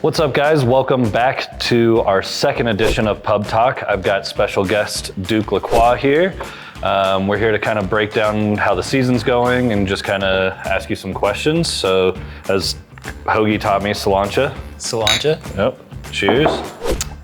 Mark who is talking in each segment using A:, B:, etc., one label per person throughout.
A: What's up, guys? Welcome back to our second edition of Pub Talk. I've got special guest Duke Lacroix here. We're here to kind of break down how the season's going and just kind of ask you some questions. So, as Hoagie taught me, Cilantro. Yep. Cheers.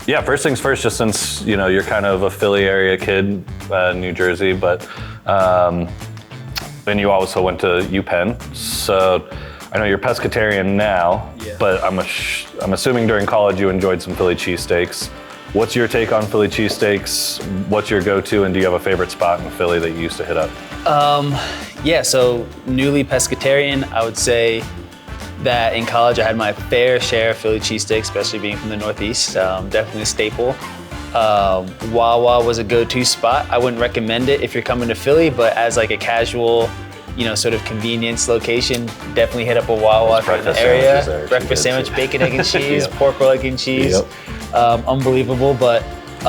A: Yeah, first things first, just since, you know, you're kind of a Philly area kid, New Jersey, but then you also went to UPenn. So I know you're pescatarian now, but I'm assuming during college you enjoyed some Philly cheesesteaks. What's your take on Philly cheesesteaks? What's your go-to, and do you have a favorite spot in Philly that you used to hit up?
B: Yeah, so newly pescatarian, I would say that in college I had my fair share of Philly cheesesteaks, especially being from the Northeast. Definitely a staple. Wawa was a go-to spot. I wouldn't recommend it if you're coming to Philly, but as like a casual, you know, sort of convenience location, definitely hit up a Wawa if you're in the area. Breakfast sandwich, bacon, egg, and cheese, pork roll, egg, and cheese. Unbelievable, but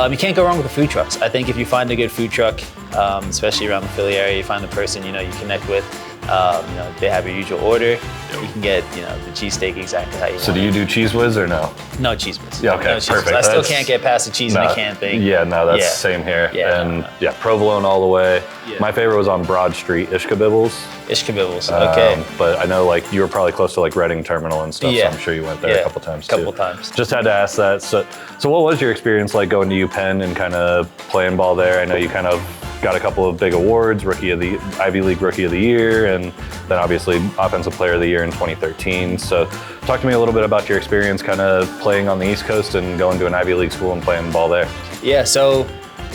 B: you can't go wrong with the food trucks. I think if you find a good food truck, especially around the Philly area, you find the person, you know, you connect with, you know, they have your usual order. You can get, you know, the cheesesteak exactly how you want.
A: So do you do Cheese Whiz or no?
B: No Cheese Whiz.
A: Yeah, okay,
B: no Cheese
A: perfect.
B: Whiz. I still can't get past the cheese in the can thing.
A: Yeah, no, that's same here.
B: Yeah,
A: and yeah, provolone all the way. Yeah. My favorite was on Broad Street, Ishkabibbles.
B: Ishkabibbles, okay.
A: But I know like you were probably close to like Reading Terminal and stuff, so I'm sure you went there a couple times too. Just had to ask that. So what was your experience like going to UPenn and kind of playing ball there? I know you kind of got a couple of big awards, Ivy League Rookie of the Year, and then obviously Offensive Player of the Year in 2013. So talk to me a little bit about your experience kind of playing on the East Coast and going to an Ivy League school and playing ball there.
B: Yeah, so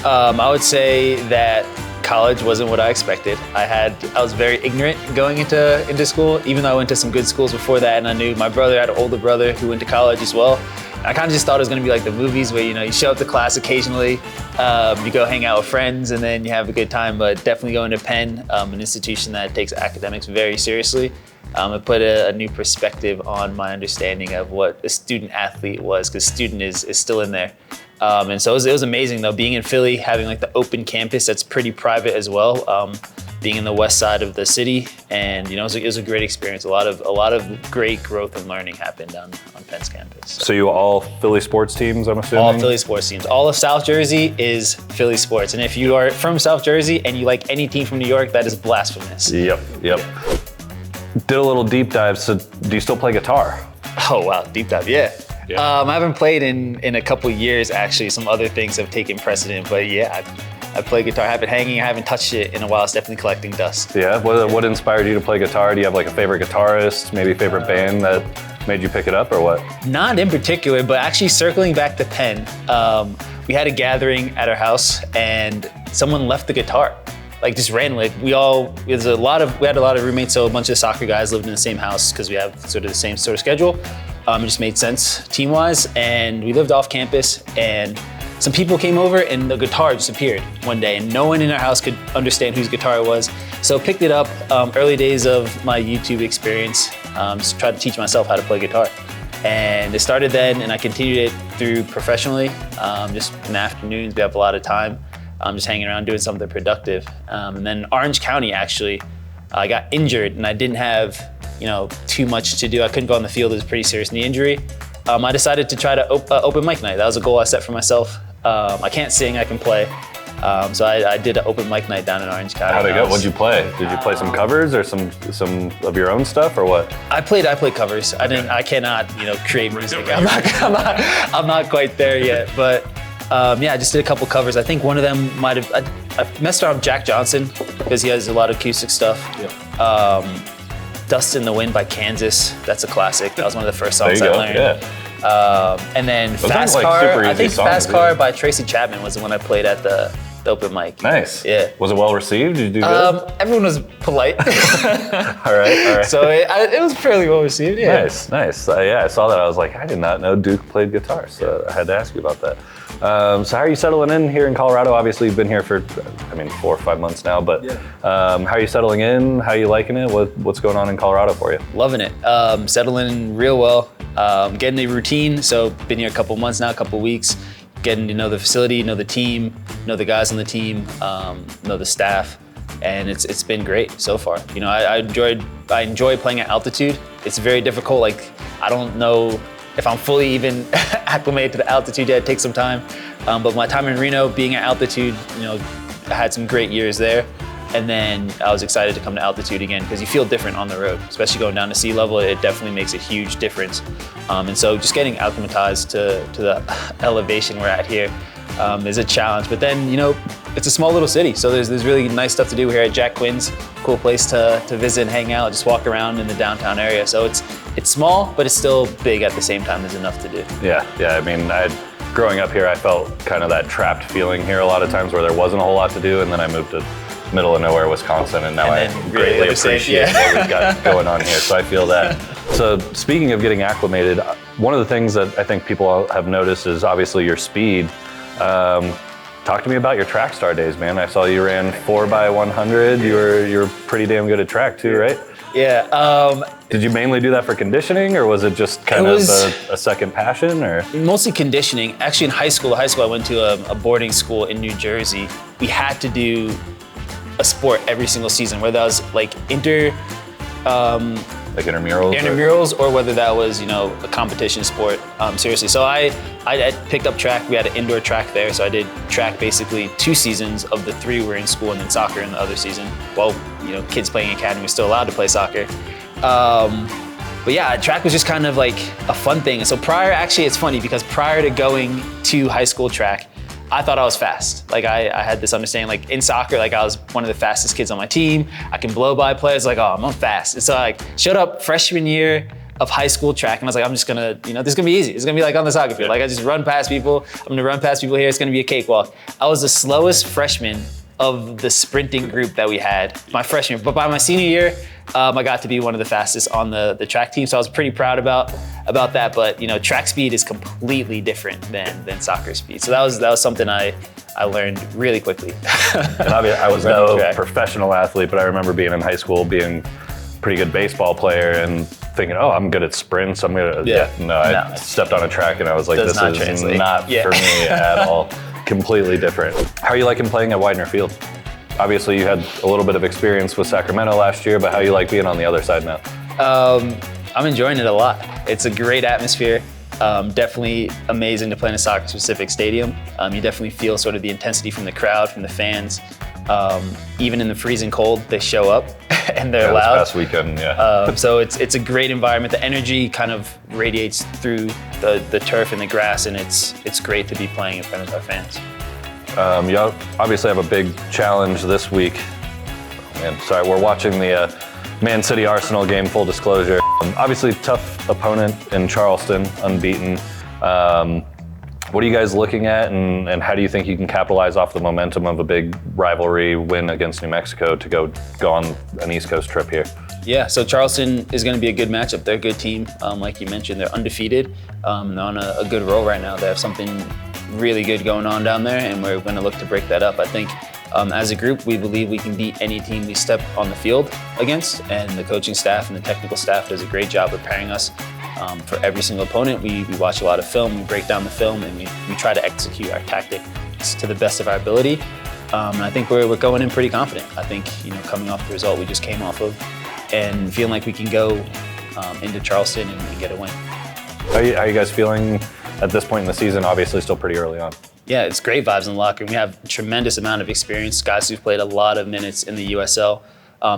B: I would say that college wasn't what I expected. I was very ignorant going into school, even though I went to some good schools before that, and I knew my brother had an older brother who went to college as well. I kind of just thought it was going to be like the movies where, you know, you show up to class occasionally, you go hang out with friends, and then you have a good time. But definitely going to Penn, an institution that takes academics very seriously, it put a new perspective on my understanding of what a student athlete was, because student is still in there. And so it was amazing though, being in Philly, having like the open campus that's pretty private as well. Being in the west side of the city, and you know, it was a great experience. A lot of great growth and learning happened on Penn's campus.
A: So you all Philly sports teams, I'm assuming?
B: All Philly sports teams. All of South Jersey is Philly sports, and if you are from South Jersey and you like any team from New York, that is blasphemous.
A: Yep. Did a little deep dive. So do you still play guitar?
B: Oh wow, deep dive, yeah. I haven't played in a couple years actually. Some other things have taken precedent, but yeah. I play guitar, I have it hanging, I haven't touched it in a while. It's definitely collecting dust.
A: Yeah, what inspired you to play guitar? Do you have like a favorite guitarist, maybe a favorite band that made you pick it up, or what? Not
B: in particular, but actually circling back to Penn, we had a gathering at our house and someone left the guitar. Like just randomly, we had a lot of roommates, so a bunch of soccer guys lived in the same house because we have sort of the same sort of schedule. It just made sense team-wise, and we lived off campus, and some people came over and the guitar disappeared one day, and no one in our house could understand whose guitar it was. So picked it up, early days of my YouTube experience, just tried to teach myself how to play guitar. And it started then, and I continued it through professionally, just in the afternoons, we have a lot of time, just hanging around doing something productive. And then Orange County, actually, I got injured and I didn't have, you know, too much to do. I couldn't go on the field, it was a pretty serious knee injury. I decided to try to open mic night. That was a goal I set for myself. I can't sing, I can play. So I did an open mic night down in Orange County.
A: How'd it go? What'd you play? Did you play some covers or some of your own stuff, or what?
B: I played covers. Okay. I cannot, you know, create music. I'm not quite there yet, but yeah, I just did a couple covers. I think one of them might have, I messed around with Jack Johnson because he has a lot of acoustic stuff. Yeah. Dust in the Wind by Kansas, that's a classic. That was one of the first songs I learned. Yeah. And then Fast Car, I think Fast Car by Tracy Chapman was the one I played at the open mic.
A: Nice.
B: Yeah.
A: Was it well received? Did you do good?
B: Everyone was polite.
A: All right.
B: So it was fairly well received, yeah.
A: Nice. Yeah, I saw that. I was like, I did not know Duke played guitar, so I had to ask you about that. So how are you settling in here in Colorado? Obviously, you've been here for, 4 or 5 months now, but how are you settling in? How are you liking it? What's going on in Colorado for you?
B: Loving it. Settling in real well. Getting a routine. So been here a couple months now, a couple weeks. Getting to know the facility, know the team, know the guys on the team, know the staff, and it's been great so far. You know, I enjoy playing at altitude. It's very difficult. Like, I don't know if I'm fully even acclimated to the altitude yet. It takes some time. But my time in Reno, being at altitude, I had some great years there. And then I was excited to come to altitude again because you feel different on the road, especially going down to sea level. It definitely makes a huge difference. And so just getting acclimatized to the elevation we're at here is a challenge. But then, it's a small little city, so there's really nice stuff to do here at Jack Quinn's. Cool place to visit and hang out, just walk around in the downtown area. So it's small, but it's still big at the same time. There's enough to do.
A: Yeah. I mean, growing up here, I felt kind of that trapped feeling here a lot of times where there wasn't a whole lot to do, and then I moved to middle of nowhere, Wisconsin, and now I greatly appreciate what we've got going on here. So I feel that. So speaking of getting acclimated, one of the things that I think people have noticed is obviously your speed. Talk to me about your track star days, man. I saw you ran 4x100. You're pretty damn good at track too, right?
B: Yeah.
A: Did you mainly do that for conditioning, or was it just kind of a second passion, or?
B: Mostly conditioning. Actually, in high school I went to a boarding school in New Jersey. We had to do a sport every single season, whether that was like
A: like intramurals,
B: or whether that was a competition sport. Seriously, so I picked up track. We had an indoor track there, so I did track basically 2 seasons of the 3 we were in school, and then soccer in the other season. Well, kids playing academy were still allowed to play soccer. But yeah, track was just kind of like a fun thing. And so it's funny because prior to going to high school track, I thought I was fast. Like I had this understanding, like in soccer, like I was one of the fastest kids on my team. I can blow by players, like, oh, I'm fast. And so I showed up freshman year of high school track, and I was like, I'm just gonna, this is gonna be easy. It's gonna be like on the soccer field. Like I just run past people. I'm gonna run past people here. It's gonna be a cakewalk. I was the slowest freshman of the sprinting group that we had my freshman year. But by my senior year, I got to be one of the fastest on the track team. So I was pretty proud about that. But track speed is completely different than soccer speed. So that was something I learned really quickly.
A: And obviously, I was no professional athlete, but I remember being in high school, being a pretty good baseball player, and thinking, oh, I'm good at sprints. I'm gonna. I stepped on a track and I was like, this is not for me at all. Completely different. How are you liking playing at Widener Field? Obviously, you had a little bit of experience with Sacramento last year, but how you like being on the other side now?
B: I'm enjoying it a lot. It's a great atmosphere. Definitely amazing to play in a soccer-specific stadium. You definitely feel sort of the intensity from the crowd, from the fans. Even in the freezing cold, they show up and they're loud.
A: This past weekend,
B: so it's a great environment. The energy kind of radiates through the turf and the grass, and it's great to be playing in front of our fans.
A: You obviously have a big challenge this week. We're watching the Man City Arsenal game, full disclosure. Obviously tough opponent in Charleston, unbeaten. What are you guys looking at, and how do you think you can capitalize off the momentum of a big rivalry win against New Mexico to go on an East Coast trip here?
B: Yeah, so Charleston is going to be a good matchup. They're a good team. Like you mentioned, they're undefeated. They're on a good roll right now. They have something really good going on down there, and we're going to look to break that up. I think as a group, we believe we can beat any team we step on the field against, and the coaching staff and the technical staff does a great job preparing us for every single opponent. We watch a lot of film, we break down the film, and we try to execute our tactics to the best of our ability. And I think we're going in pretty confident. I think coming off the result we just came off of, and feeling like we can go into Charleston and get a win.
A: How are you guys feeling at this point in the season? Obviously still pretty early on.
B: Yeah, it's great vibes in the locker room. We have a tremendous amount of experience, guys who've played a lot of minutes in the USL.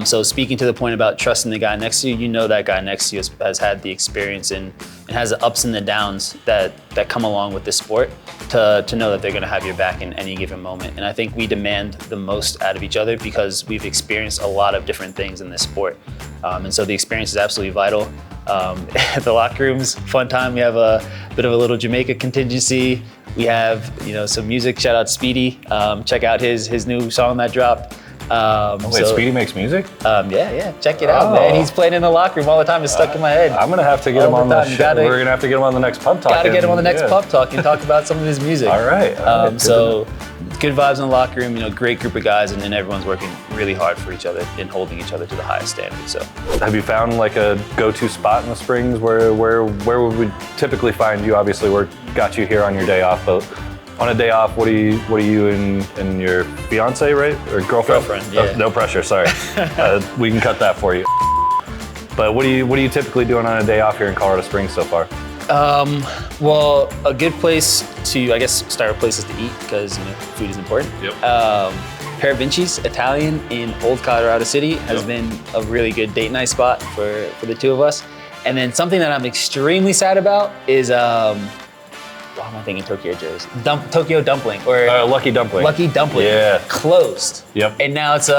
B: So speaking to the point about trusting the guy next to you, that guy next to you has had the experience and has the ups and the downs that come along with this sport to know that they're going to have your back in any given moment. And I think we demand the most out of each other because we've experienced a lot of different things in this sport. And so the experience is absolutely vital. The locker room's fun time. We have a bit of a little Jamaica contingency. We have some music. Shout out Speedy. Check out his new song that dropped.
A: Speedy makes music?
B: Yeah. Check it out, man. He's playing in the locker room all the time. It's stuck in my head.
A: I'm gonna have to get him on the show. We're gonna have to get him on the next Pub Talk.
B: Gotta get him on the next Pub Talk and talk about some of his music.
A: All right.
B: So good vibes in the locker room. great group of guys, and then everyone's working really hard for each other and holding each other to the highest standard. So, have
A: you found like a go-to spot in the Springs where would we typically find you? Obviously, we're got you here on your day off, but on a day off, what do you and your fiance, right, or girlfriend?
B: Yeah.
A: Oh, no pressure. Sorry, we can cut that for you. But what are you typically doing on a day off here in Colorado Springs so far?
B: Well, a good place to, I guess, start with places to eat because food is important.
A: Yep.
B: Pair Vinci's Italian in Old Colorado City has been a really good date night spot for the two of us. And then something that I'm extremely sad about is what am I thinking? Tokyo Joe's Tokyo Dumpling or
A: Lucky Dumpling.
B: Lucky Dumpling.
A: Yeah.
B: Closed.
A: Yep.
B: And now it's
A: an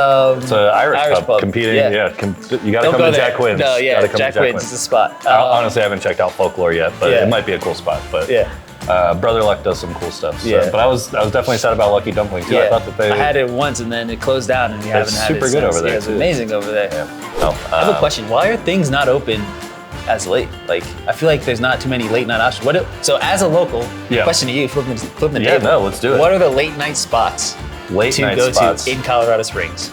A: Irish pub competing.
B: Yeah.
A: You got to come to Jack Quinn's.
B: No, yeah, Jack Quinn's is the spot.
A: Honestly, I haven't checked out Folklore yet, but it might be a cool spot. But Brother Luck does some cool stuff. So. Yeah. But I was definitely sad about Lucky Dumpling too. I thought that I
B: had it once and then it closed down and we haven't had it.
A: Super good over there.
B: Yeah, it's amazing over there.
A: Yeah.
B: I have a question. Why are things not open as late? Like, I feel like there's not too many late night options. So as a local, question to you, flipping the table.
A: No, let's do it.
B: What are the late night spots to go to in Colorado Springs?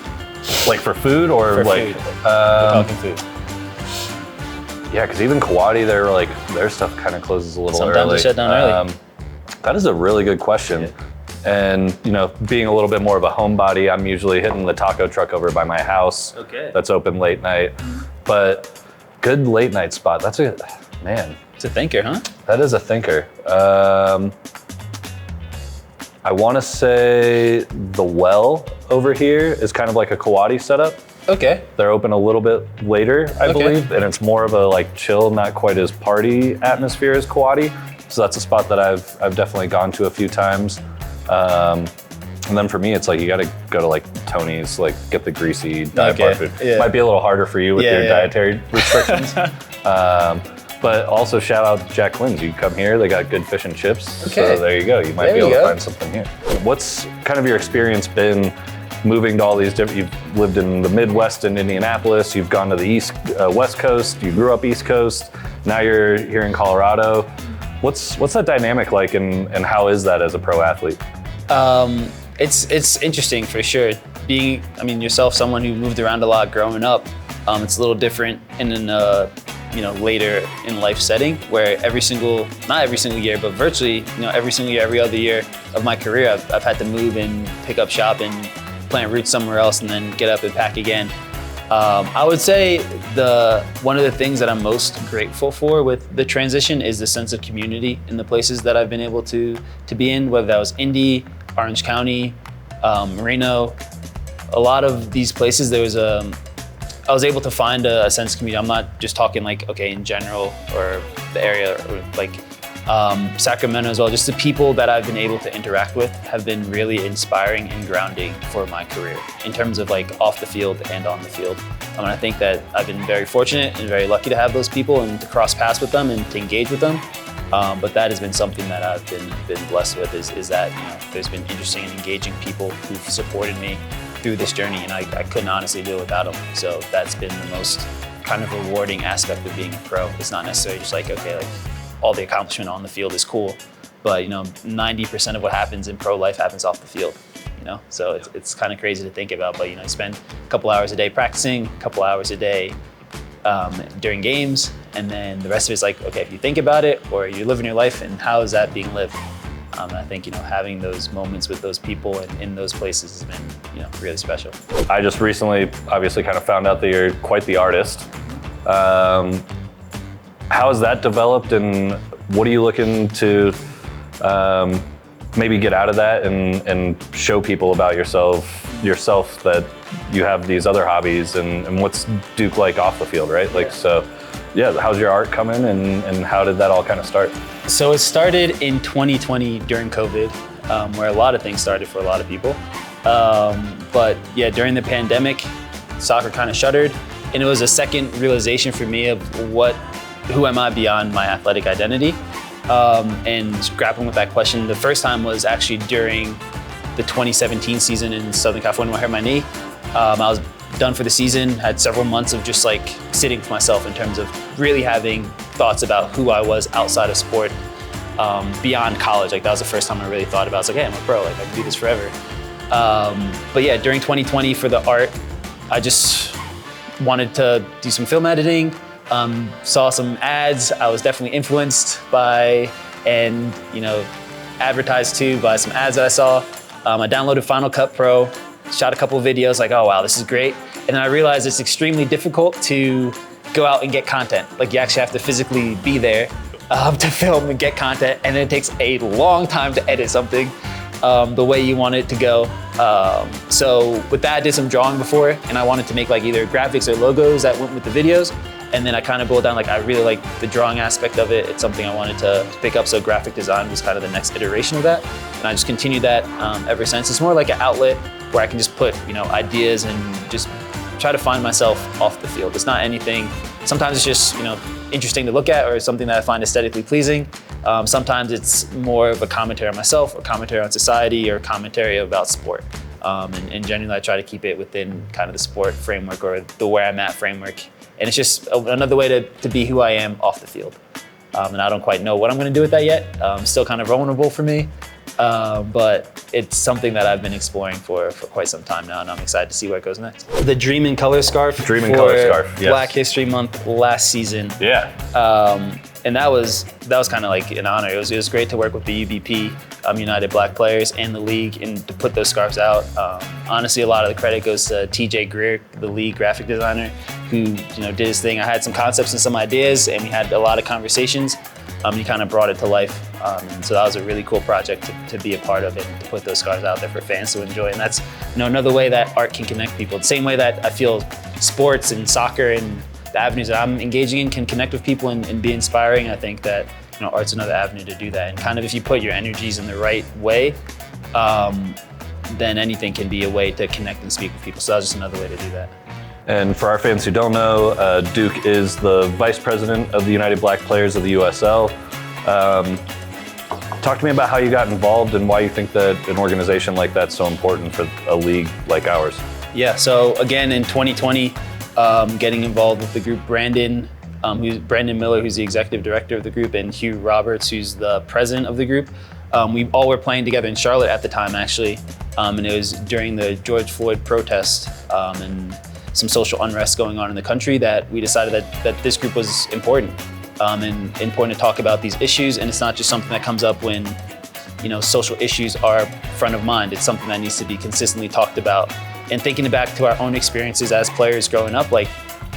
A: Like for food or
B: for
A: like?
B: Food. We're talking food.
A: Yeah, because even Kawadi, their stuff kind of closes a little early.
B: Sometimes they shut down early.
A: That is a really good question. Yeah. And being a little bit more of a homebody, I'm usually hitting the taco truck over by my house.
B: Okay.
A: That's open late night. But good late night spot. That's man.
B: It's a thinker, huh?
A: That is a thinker. I want to say the Well over here is kind of like a Kawadi setup.
B: Okay.
A: They're open a little bit later, I believe, and it's more of a like chill, not quite as party atmosphere as Kawadi. So that's a spot that I've definitely gone to a few times. And then for me, it's like you got to go to like Tony's, like get the greasy diet bar food. Yeah. Might be a little harder for you with your dietary restrictions. But also shout out to Jack Quinn's. You come here, they got good fish and chips.
B: Okay.
A: So there you go. You might be able to find something here. What's kind of your experience been moving to all these different, you've lived in the Midwest in Indianapolis, you've gone to the West Coast, you grew up East Coast, now you're here in Colorado. What's that dynamic like and how is that as a pro athlete?
B: It's interesting for sure. Being, yourself, someone who moved around a lot growing up, it's a little different in later in life setting where not every single year, but virtually, every single year, every other year of my career, I've had to move and pick up shop and plant roots somewhere else and then get up and pack again. I would say one of the things that I'm most grateful for with the transition is the sense of community in the places that I've been able to be in, whether that was Indy, Orange County, Reno. A lot of these places, I was able to find a sense of community. I'm not just talking in general or the area or Sacramento as well. Just the people that I've been able to interact with have been really inspiring and grounding for my career in terms of off the field and on the field. I think that I've been very fortunate and very lucky to have those people and to cross paths with them and to engage with them. But that has been something that I've been blessed with is that there's been interesting and engaging people who've supported me through this journey, and I couldn't honestly do it without them. So that's been the most kind of rewarding aspect of being a pro. It's not necessarily just all the accomplishment on the field is cool, but 90% of what happens in pro life happens off the field. So it's kind of crazy to think about, but you spend a couple hours a day practicing, a couple hours a day during games, and then the rest of it's if you think about it or you're living your life, and how is that being lived? And I think having those moments with those people and in those places has been really special.
A: I just recently obviously kind of found out that you're quite the artist. How has that developed, and what are you looking to maybe get out of that and show people about yourself that you have these other hobbies, and what's Duke like off the field, right? How's your art coming, and how did that all kind of start?
B: So it started in 2020 during COVID, where a lot of things started for a lot of people. But during the pandemic, soccer kind of shuttered, and it was a second realization for me of who am I beyond my athletic identity, and grappling with that question. The first time was actually during the 2017 season in Southern California when I hurt my knee. I was done for the season, had several months of just sitting with myself in terms of really having thoughts about who I was outside of sport, beyond college. That was the first time I really thought about it. Hey, I'm a pro, I can do this forever. But during 2020 for the art, I just wanted to do some film editing, saw some ads I was definitely influenced by, and advertised to by some ads that I saw. I downloaded Final Cut Pro, shot a couple of videos, oh wow, this is great. And then I realized it's extremely difficult to go out and get content. You actually have to physically be there to film and get content, and then it takes a long time to edit something the way you want it to go. So with that, I did some drawing before, and I wanted to make like either graphics or logos that went with the videos. And then I kind of boiled down, like I really like the drawing aspect of it. It's something I wanted to pick up, so graphic design was kind of the next iteration of that. And I just continued that ever since. It's more like an outlet where I can just put, ideas and just try to find myself off the field. It's not anything, sometimes it's just, interesting to look at or something that I find aesthetically pleasing. Sometimes it's more of a commentary on myself or commentary on society or commentary about sport. And generally I try to keep it within kind of the sport framework or the where I'm at framework. And it's just another way to be who I am off the field. And I don't quite know what I'm gonna do with that yet. Still kind of vulnerable for me, but it's something that I've been exploring for quite some time now, and I'm excited to see where it goes next. The Dream in Color scarf.
A: Dream in Color scarf, yes.
B: Black History Month last season.
A: Yeah.
B: And that was kind of like an honor. It was great to work with the UBP, United Black Players, and the league, and to put those scarves out. Honestly, a lot of the credit goes to TJ Greer, the league graphic designer, who did his thing. I had some concepts and some ideas, and we had a lot of conversations. He kind of brought it to life, and so that was a really cool project to be a part of it, and to put those scarves out there for fans to enjoy. And that's another way that art can connect people. The same way that I feel sports and soccer and the avenues that I'm engaging in can connect with people and be inspiring. I think that art's another avenue to do that. And kind of if you put your energies in the right way, then anything can be a way to connect and speak with people. So that was just another way to do that.
A: And for our fans who don't know, Duke is the vice president of the United Black Players of the USL. Talk to me about how you got involved and why you think that an organization like that's so important for a league like ours.
B: Yeah, so again, in 2020, getting involved with the group, Brandon Miller, who's the executive director of the group, and Hugh Roberts, who's the president of the group. We all were playing together in Charlotte at the time, actually, and it was during the George Floyd protest and some social unrest going on in the country that we decided that this group was important and important to talk about these issues. And it's not just something that comes up when social issues are front of mind. It's something that needs to be consistently talked about. And thinking back to our own experiences as players growing up, like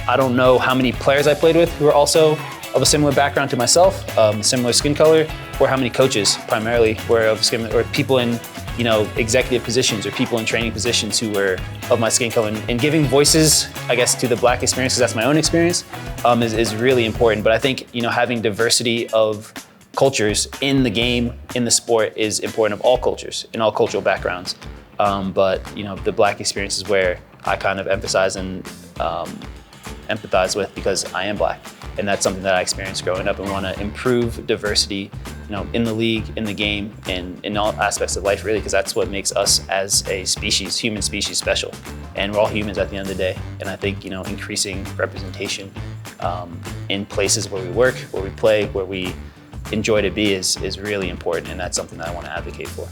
B: I don't know how many players I played with who are also of a similar background to myself, similar skin color, or how many coaches primarily were of skin, or people in executive positions or people in training positions who were of my skin color. And giving voices, I guess, to the Black experience, because that's my own experience, is really important. But I think having diversity of cultures in the game, in the sport, is important, of all cultures, in all cultural backgrounds. But the Black experience is where I kind of emphasize and empathize with, because I am Black, and that's something that I experienced growing up, and want to improve diversity, in the league, in the game, and in all aspects of life, really, because that's what makes us as a species, human species, special. And we're all humans at the end of the day. And I think increasing representation in places where we work, where we play, where we enjoy to be is really important, and that's something that I want to advocate for.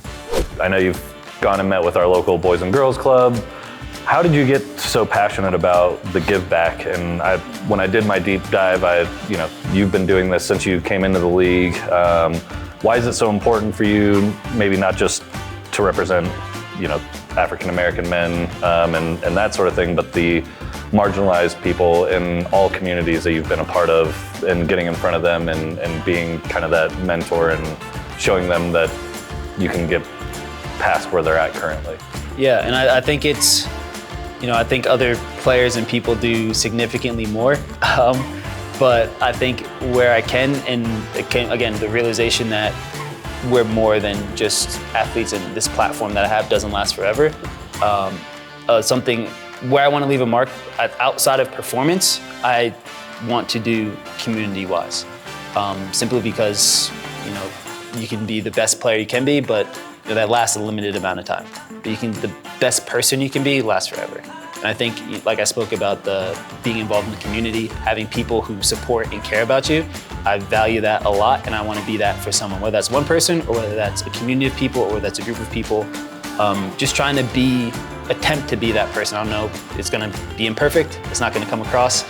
A: I know you've gone and met with our local Boys and Girls Club. How did you get so passionate about the give back? And when I did my deep dive, you've been doing this since you came into the league. Why is it so important for you, maybe not just to represent, African-American men and that sort of thing, but the marginalized people in all communities that you've been a part of, and getting in front of them and being kind of that mentor and showing them that you can get past where they're at currently?
B: Yeah, and I think it's, I think other players and people do significantly more, but I think where I can, and it came, again, the realization that we're more than just athletes, and this platform that I have doesn't last forever. Something where I want to leave a mark outside of performance, I want to do community-wise, simply because, you can be the best player you can be, but that lasts a limited amount of time. But the best person you can be lasts forever. And I think, like I spoke about, the being involved in the community, having people who support and care about you, I value that a lot, and I want to be that for someone, whether that's one person or whether that's a community of people or whether that's a group of people. Just trying to attempt to be that person. I don't know, it's going to be imperfect. It's not going to come across,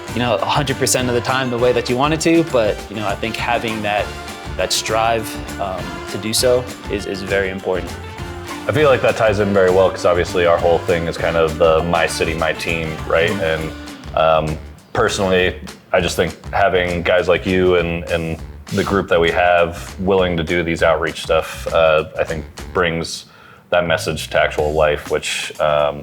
B: 100% of the time the way that you want it to, but, I think having that strive to do so is very important.
A: I feel like that ties in very well, because obviously our whole thing is kind of the my city, my team, right? Mm-hmm. And personally, I just think having guys like you and the group that we have willing to do these outreach stuff, I think brings that message to actual life, which I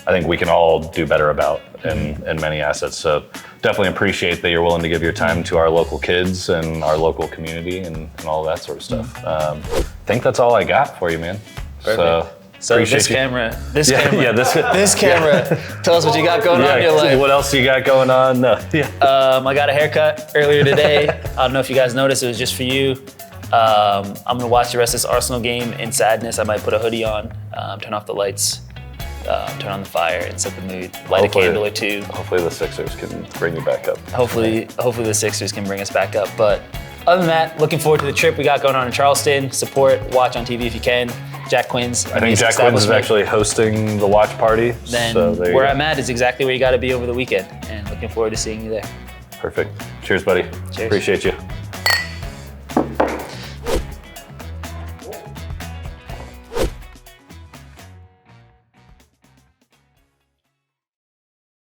A: think we can all do better about in many assets. So definitely appreciate that you're willing to give your time to our local kids and our local community and all that sort of stuff. I think that's all I got for you, man.
B: Perfect. So this camera,
A: this
B: camera, tell us what you got going on in your life.
A: What else you got going on?
B: I got a haircut earlier today. I don't know if you guys noticed, it was just for you. I'm gonna watch the rest of this Arsenal game in sadness. I might put a hoodie on, turn off the lights, turn on the fire and set the mood, light a candle or two.
A: Hopefully the Sixers can bring you back up.
B: Hopefully the Sixers can bring us back up. But other than that, looking forward to the trip we got going on in Charleston. Support, watch on TV if you can. Jack Quinn's.
A: I think Jack Quinn's is actually hosting the watch party.
B: Then where I'm at is exactly where you gotta be over the weekend, and looking forward to seeing you there.
A: Perfect. Cheers, buddy.
B: Cheers.
A: Appreciate you.